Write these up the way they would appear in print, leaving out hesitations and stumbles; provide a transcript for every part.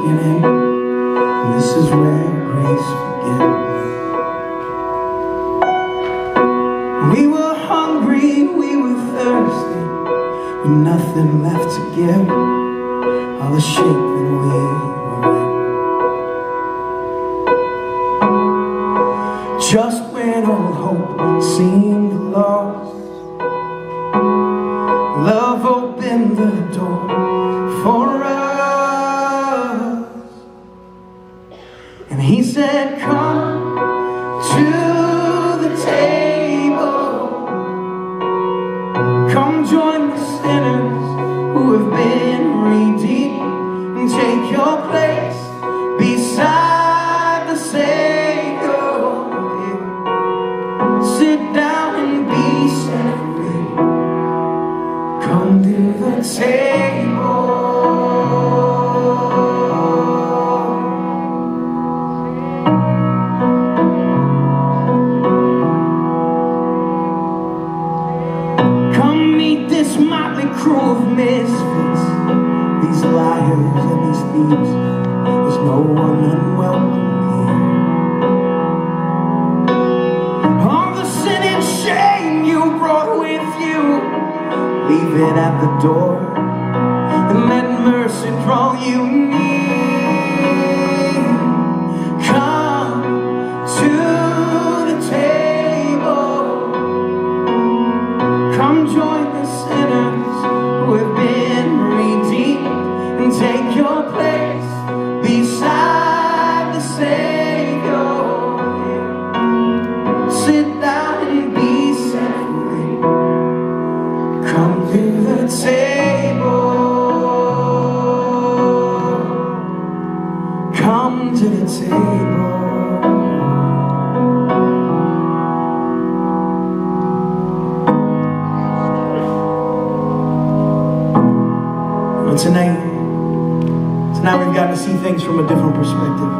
beginning, and this is where grace begins. We were hungry, we were thirsty, with nothing left to give, all the shape that we were in. Just when all hope seemed lost, love opened the door for us, and he said, come to the table, come join the sinners who have been redeemed, and take your place beside the Savior. Sit down and be set free. Come to the table. Come meet this motley crew of misfits, these liars and these thieves. There's no one unwelcome here. All the sin and shame you brought with you, leave it at the door, and let mercy draw you near. Come to the table, come join the sinners who have been redeemed, and take your place beside the Savior. Sit down and be set free. Come to the table. Come to the table. Well, tonight we've got to see things from a different perspective.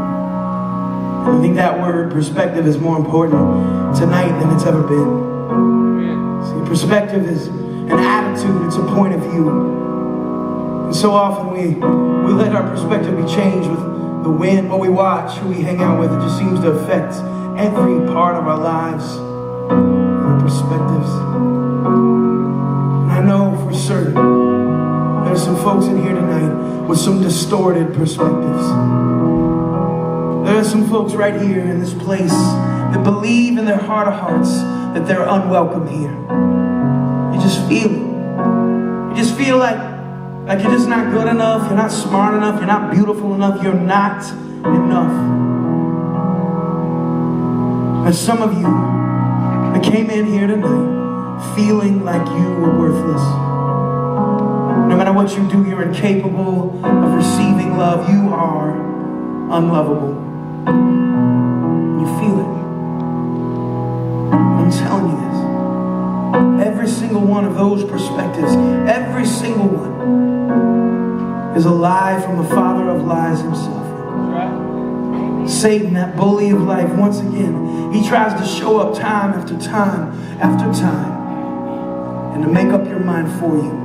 I think that word perspective is more important tonight than it's ever been. See, perspective is an attitude, it's a point of view. And so often we let our perspective be changed with the wind, what we watch, who we hang out with. It just seems to affect every part of our lives, our perspectives. And I know for certain there's some folks in here tonight with some distorted perspectives. There are some folks right here in this place that believe in their heart of hearts that they're unwelcome here. You just feel it. You just feel like you're just not good enough, you're not smart enough, you're not beautiful enough, you're not enough. And some of you that came in here tonight feeling like you were worthless. No matter what you do, you're incapable of receiving love. You are unlovable. You feel it. I'm telling you this. Every single one of those perspectives, every single one, is a lie from the father of lies himself. Satan, that bully of life, once again, he tries to show up time after time after time, and to make up your mind for you.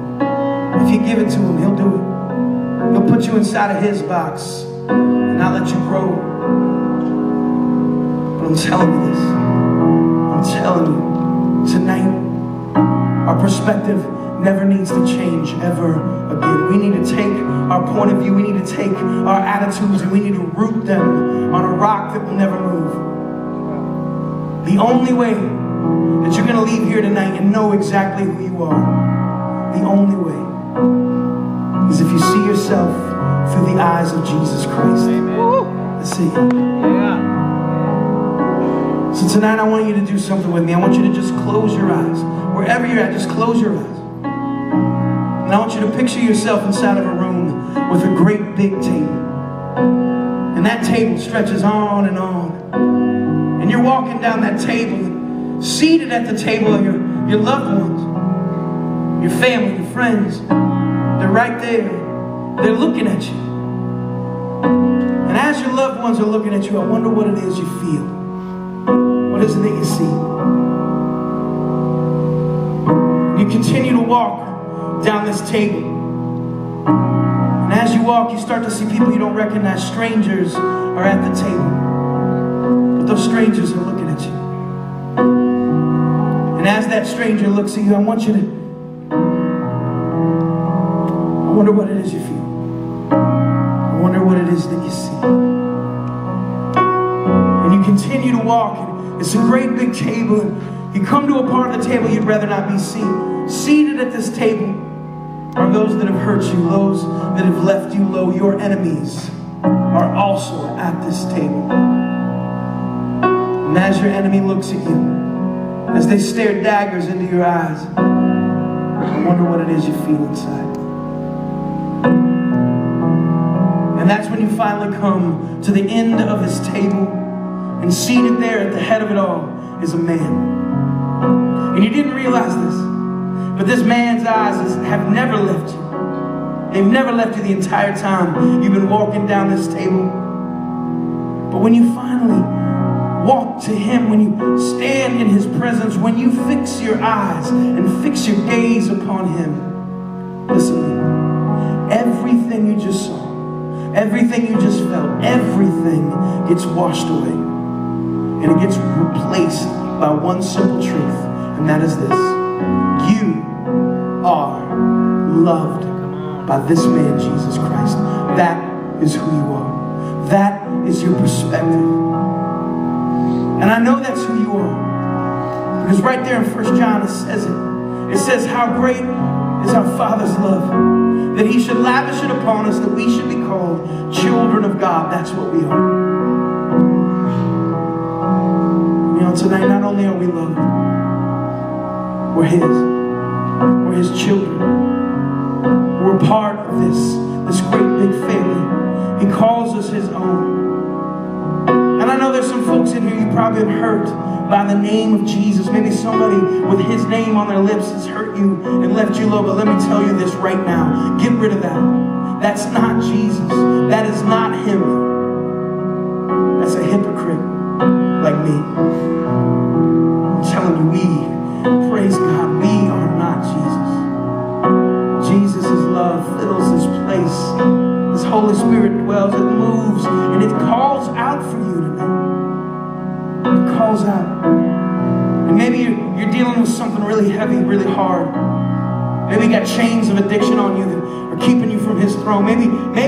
If you give it to him, he'll do it. He'll put you inside of his box and not let you grow. But I'm telling you this. I'm telling you, tonight, our perspective never needs to change ever again. We need to take our point of view, we need to take our attitudes, and we need to root them on a rock that will never move. The only way that you're going to leave here tonight and know exactly who you are, the only way, is if you see yourself through the eyes of Jesus Christ. Amen. Let's see. Yeah. So tonight I want you to do something with me. I want you to just close your eyes. Wherever you're at, just close your eyes. And I want you to picture yourself inside of a room with a great big table. And that table stretches on and on. And you're walking down that table, and seated at the table are your loved ones, your family, your friends. They're right there. They're looking at you. And as your loved ones are looking at you, I wonder what it is you feel. What is it that you see? You continue to walk down this table. And as as you walk, you start to see people you don't recognize. Strangers are at the table. But those strangers are looking at you. And as that stranger looks at you, I wonder what it is you feel. I wonder what it is that you see. And you continue to walk, and it's a great big table, and you come to a part of the table you'd rather not be seen. Seated at this table are those that have hurt you, those that have left you low. Your enemies are also at this table. And as your enemy looks at you, as they stare daggers into your eyes, I wonder what it is you feel inside. And that's when you finally come to the end of this table, and seated there at the head of it all is a man. And you didn't realize this, but this man's eyes have never left you. They've never left you the entire time you've been walking down this table. But when you finally walk to him, when you stand in his presence, when you fix your eyes and fix your gaze upon him, listen to me. Everything you just saw, everything you just felt, everything gets washed away. And it gets replaced by one simple truth, and that is this: you are loved by this man, Jesus Christ. That is who you are. That is your perspective. And I know that's who you are, because right there in 1 John it says it. It says, how great is our Father's love, that he should lavish it upon us, that we should be called children of God. That's what we are. You know, tonight, not only are we loved, we're his children. We're part of this great big family. He calls us his own. And I know there's some folks in here, you probably have hurt by the name of Jesus. Maybe somebody with his name on their lips has hurt you and left you low. But let me tell you this right now. Get rid of that. That's not Jesus. That is not him. That's a hypocrite like me. I'm telling you, praise God, we are not Jesus. Jesus' love fills this place. His Holy Spirit dwells, it moves, and it calls out for you tonight. It calls out. And maybe you're dealing with something really heavy, really hard. Maybe you got chains of addiction on you that are keeping you from his throne. Maybe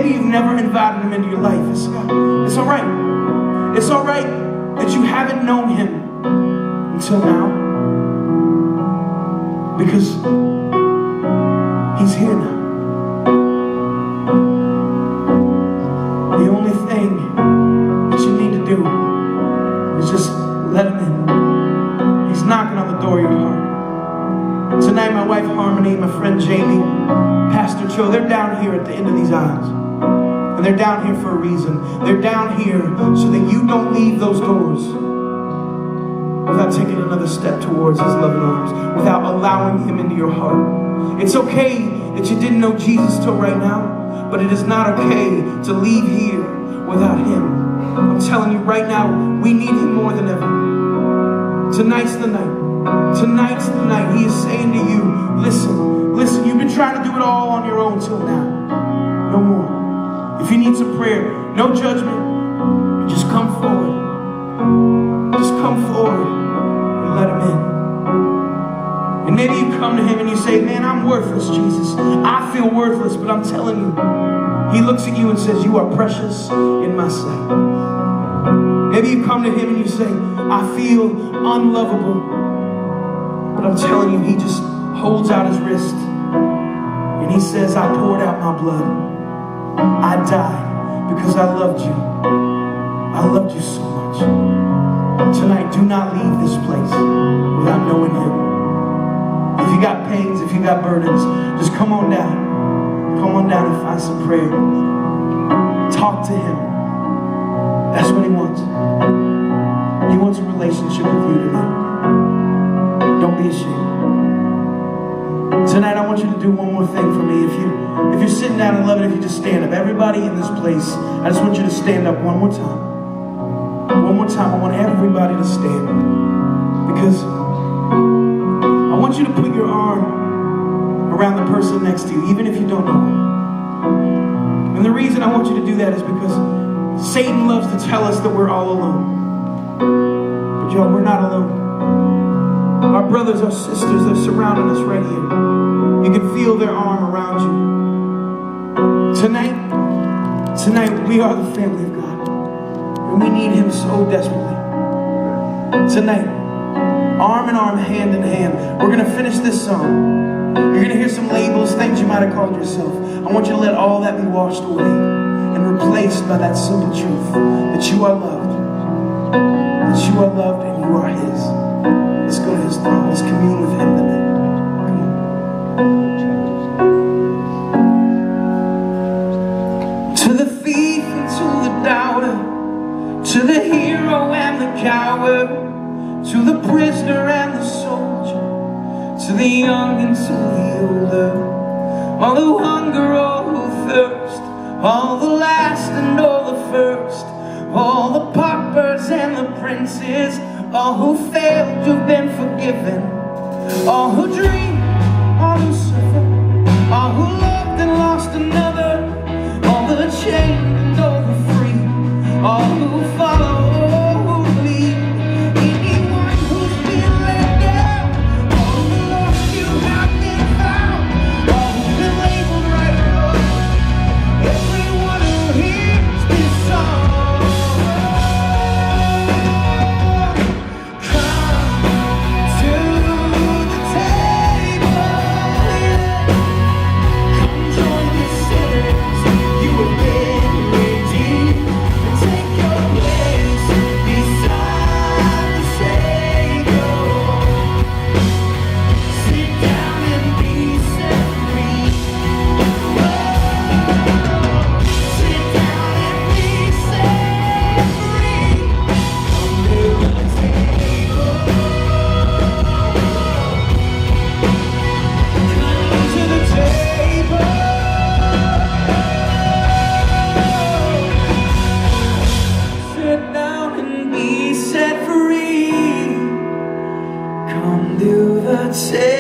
you've never invited him into your life. It's all right. It's all right that you haven't known him until now, because he's here now. The only thing that you need to do is just let him in. He's knocking on the door of your heart. Tonight, my wife Harmony, my friend Jamie, Pastor Joe, they're down here at the end of these aisles. And they're down here for a reason. They're down here so that you don't leave those doors without taking another step towards his loving arms, without allowing him into your heart. It's okay that you didn't know Jesus till right now, but it is not okay to leave here without him. I'm telling you right now, we need him more than ever. Tonight's the night. Tonight's the night. He is saying to you, listen, you've been trying to do it all on your own till now. No more. If you need some prayer, no judgment, just come forward. Just come forward and let him in. And maybe you come to him and you say, man, I'm worthless, Jesus. I feel worthless, but I'm telling you, he looks at you and says, you are precious in my sight. Maybe you come to him and you say, I feel unlovable, but I'm telling you, he just holds out his wrist and he says, I poured out my blood. I died because I loved you. I loved you so much. Tonight, do not leave this place without knowing him. If you got pains, if you got burdens, just come on down. Come on down and find some prayer. Talk to him. That's what he wants. He wants a relationship with you tonight. Don't be ashamed. Tonight I want you to do one more thing for me. If you're sitting down and love it, if you just stand up. Everybody in this place, I just want you to stand up one more time. One more time, I want everybody to stand. Because I want you to put your arm around the person next to you, even if you don't know him. And the reason I want you to do that is because Satan loves to tell us that we're all alone. But y'all, we're not alone. Our brothers, our sisters, they're surrounding us right here. You can feel their arm around you. Tonight, we are the family of God. And we need Him so desperately. Tonight, arm in arm, hand in hand, we're going to finish this song. You're going to hear some labels, things you might have called yourself. I want you to let all that be washed away and replaced by that simple truth that you are loved. That you are loved and you are His. Let's go to His throne. Let's commune with Him tonight. To the thief and to the doubter, to the hero and the coward, to the prisoner and the soldier, to the young and to the older, all who hunger, all who thirst, all the last and all the first, all the paupers and the princes, all who failed, you've been forgiven, all who dream, all who suffer, all who loved and lost another, all the chained and all the free, all who follow, all who lead, anyone who's been let down, all the lost you have been found, all who've been labeled right or wrong, everyone who hears this song. Say